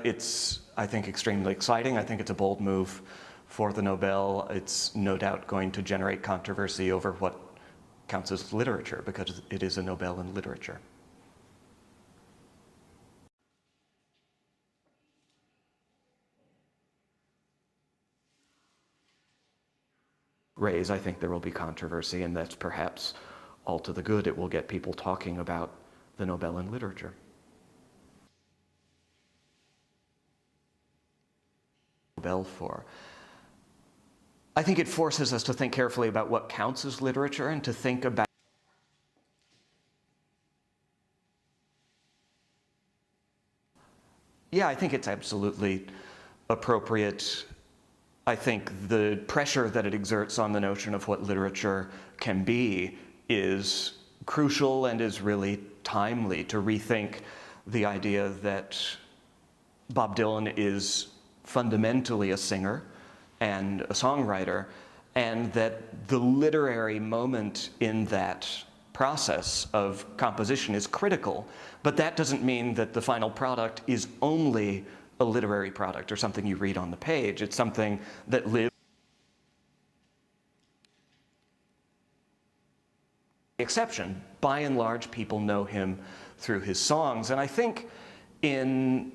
It's, I think, extremely exciting. I think it's a bold move for the Nobel. It's no doubt going to generate controversy over what counts as literature, because it is a Nobel in literature. I think there will be controversy, and that's perhaps all to the good. It will get people talking about the Nobel in literature. Nobel for. I think it forces us to think carefully about what counts as literature and to think about I think it's absolutely appropriate. I think the pressure that it exerts on the notion of what literature can be is crucial and is really timely to rethink the idea that Bob Dylan is fundamentally a singer and a songwriter, and that the literary moment in that process of composition is critical, but that doesn't mean that the final product is only a literary product or something you read on the page. It's something that lives. Exception. By and large, people know him through his songs, and I think in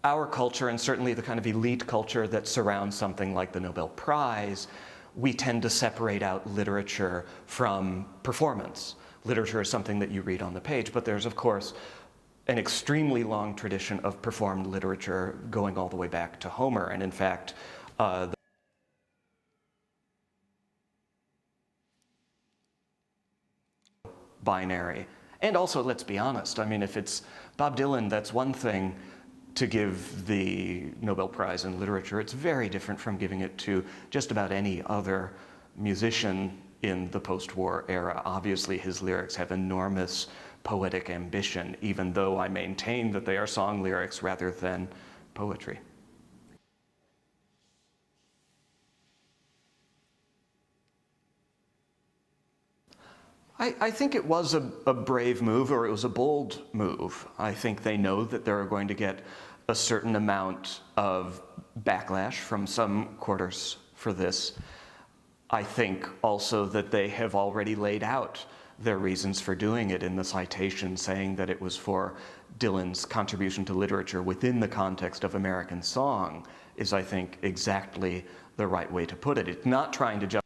our culture, and certainly the kind of elite culture that surrounds something like the Nobel Prize, we tend to separate out literature from performance. Literature is something that you read on the page, but there's, of course, an extremely long tradition of performed literature going all the way back to Homer, and in fact, binary. And also, let's be honest, I mean, if it's Bob Dylan, that's one thing to give the Nobel Prize in Literature. It's very different from giving it to just about any other musician in the post-war era. Obviously, his lyrics have enormous poetic ambition, even though I maintain that they are song lyrics rather than poetry. I think it was a brave move, or it was a bold move. I think they know that they're going to get a certain amount of backlash from some quarters for this. I think also that they have already laid out their reasons for doing it in the citation, saying that it was for Dylan's contribution to literature within the context of American song is, I think, exactly the right way to put it. It's not trying to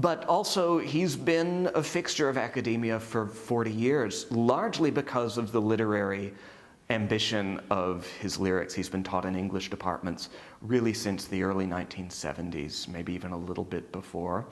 But also, he's been a fixture of academia for 40 years, largely because of the literary ambition of his lyrics. He's been taught in English departments really since the early 1970s, maybe even a little bit before.